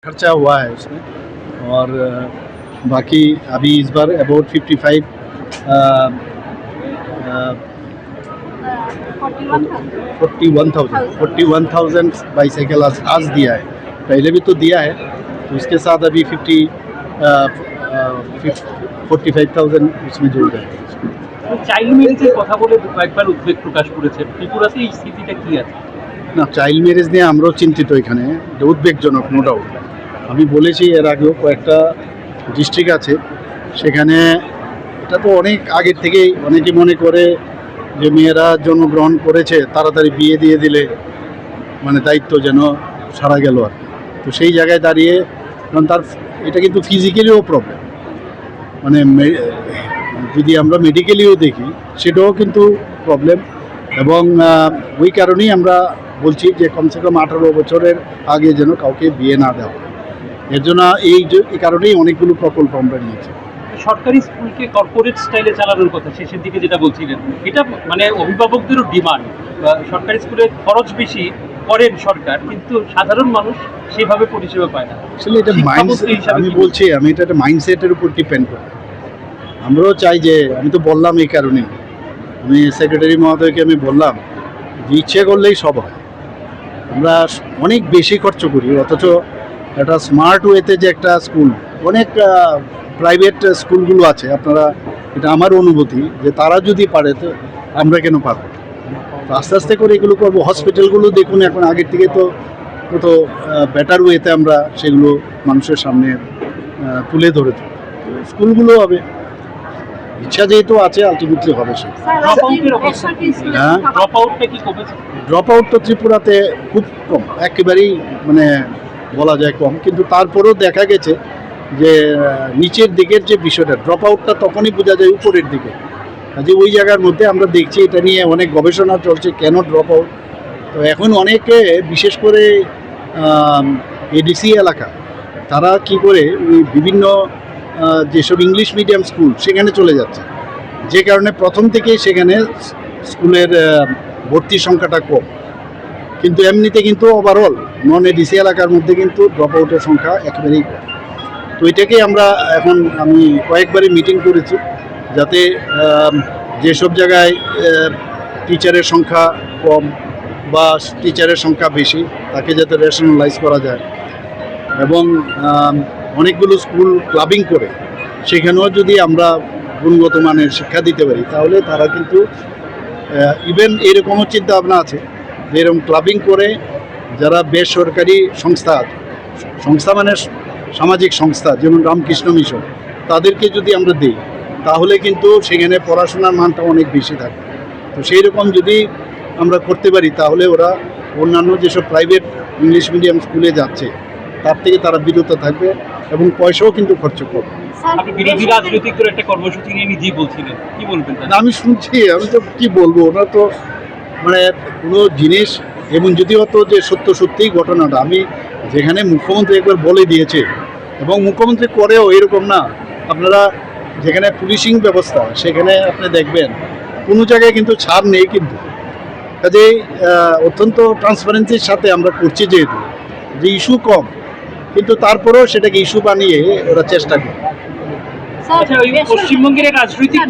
खर्चा हुआ है उसमें। और बाकी अभी इस बार अबाउट 55 41,000 बाईसाइकिल आज दिया है। पहले भी तो दिया है, तो इसके साथ अभी 45,000 उसमें जुड़ गए। চাইল্ড ম্যারেজের কথা বলে কয়েকবার উদ্বেগ প্রকাশ করেছে, ত্রিপুরাতে এই স্থিতিটা কি আছে? না, চাইল্ড ম্যারেজ নিয়ে আমরাও চিন্তিত। এখানে উদ্বেগজনক, নো ডাউট। আমি বলেছি এর আগেও কয়েকটা ডিস্ট্রিক্ট আছে, সেখানে এটা তো অনেক আগের থেকেই অনেকে মনে করে যে মেয়েরা জন্মগ্রহণ করেছে তাড়াতাড়ি বিয়ে দিয়ে দিলে মানে দায়িত্ব যেন সারা গেল আর। তো সেই জায়গায় দাঁড়িয়ে কারণ তার এটা কিন্তু ফিজিক্যালিও প্রবলেম, মানে যদি আমরা মেডিকেলিও দেখি সেটাও কিন্তু প্রবলেম। এবং ওই কারণেই আমরা বলছি যে কমসে কম 18 বছরের আগে যেন কাউকে বিয়ে না দেওয়া। এর জন্য এই কারণেই অনেকগুলো প্রকল্প আমরা নিয়েছি। সরকারি স্কুলকে কর্পোরেট স্টাইলে চালানোর কথা শেষের দিকে যেটা বলছিলেন, এটা মানে অভিভাবকদেরও ডিমান্ড। সরকারি স্কুলে খরচ বেশি করেন সরকার, কিন্তু সাধারণ মানুষ সেভাবে পরিষেবা পায় না। আসলে এটা আমি বলছি, আমি এটা একটা মাইন্ডসেটের উপর ডিপেন্ড করি। আমরাও চাই যে, আমি তো বললাম এই কারণেই, আমি সেক্রেটারি মহোদয়কে আমি বললাম যে ইচ্ছে করলেই সব হয়। আমরা অনেক বেশি খরচ করি, অথচ একটা স্মার্ট ওয়েতে যে একটা স্কুল, অনেক প্রাইভেট স্কুলগুলো আছে, আপনারা এটা আমার অনুভূতি যে তারা যদি পারে তো আমরা কেন পারব। তো আস্তে আস্তে করে এগুলো করবো। হসপিটালগুলো দেখুন এখন আগের থেকে তো কত বেটার ওয়েতে আমরা সেগুলো মানুষের সামনে তুলে ধরেছি। স্কুলগুলো হবে, ইচ্ছা যেহেতু আছে আলটিমেটলি হবে। সে ড্রপ আউট তো ত্রিপুরাতে খুব কম, একেবারেই মানে বলা যায় কম, কিন্তু তারপরেও দেখা গেছে যে নিচের দিকের যে বিষয়টা, ড্রপ আউটটা তখনই বোঝা যায় উপরের দিকে। কাজে ওই জায়গার মধ্যে আমরা দেখছি এটা নিয়ে অনেক গবেষণা চলছে, কেন ড্রপ আউট। তো এখন অনেকে বিশেষ করে এডিসি এলাকা তারা কি করে ওই বিভিন্ন যেসব ইংলিশ মিডিয়াম স্কুল সেখানে চলে যাচ্ছে, যে কারণে প্রথম থেকেই সেখানে স্কুলের ভর্তির সংখ্যাটা কম। কিন্তু এমনিতে কিন্তু ওভারঅল নন এডিসি এলাকার মধ্যে কিন্তু ড্রপ আউটের সংখ্যা একেবারেই কম। তো এটাকেই আমরা এখন আমি কয়েকবারই মিটিং করেছি, যাতে যেসব জায়গায় টিচারের সংখ্যা কম বা টিচারের সংখ্যা বেশি তাকে যাতে রেশনালাইজ করা যায়। এবং অনেকগুলো স্কুল ক্লাবিং করে সেখানেও যদি আমরা গুণগত মানের শিক্ষা দিতে পারি, তাহলে তারা কিন্তু ইভেন এরকমও চিন্তা ভাবনা আছে যে এরকম ক্লাবিং করে যারা বেসরকারি সংস্থা মানে সামাজিক সংস্থা, যেমন রামকৃষ্ণ মিশন, তাদেরকে যদি আমরা দিই তাহলে কিন্তু সেখানে পড়াশোনার মানটা অনেক বেশি থাকে। তো সেই রকম যদি আমরা করতে পারি তাহলে ওরা অন্যান্য যেসব প্রাইভেট ইংলিশ মিডিয়াম স্কুলে যাচ্ছে তার থেকে তারা বিরত থাকবে এবং পয়সাও কিন্তু খরচ করবে। আমি শুনছি, আমি তো কি বলবো, ওরা তো মানে কোনো জিনিস এবং যদিও তো যে সত্যিই ঘটনাটা আমি যেখানে মুখ্যমন্ত্রী একবার বলে দিয়েছে এবং মুখ্যমন্ত্রী করেও এরকম না। আপনারা যেখানে পুলিশিং ব্যবস্থা সেখানে আপনি দেখবেন কোনো জায়গায় কিন্তু ছাড় নেই, কিন্তু কাজেই অত্যন্ত ট্রান্সপারেন্সির সাথে আমরা করছি, যেহেতু যে ইস্যু কম, কিন্তু তারপরেও সেটাকে ইস্যু বানিয়ে ওরা চেষ্টা করে। পশ্চিমবঙ্গের রাজনৈতিক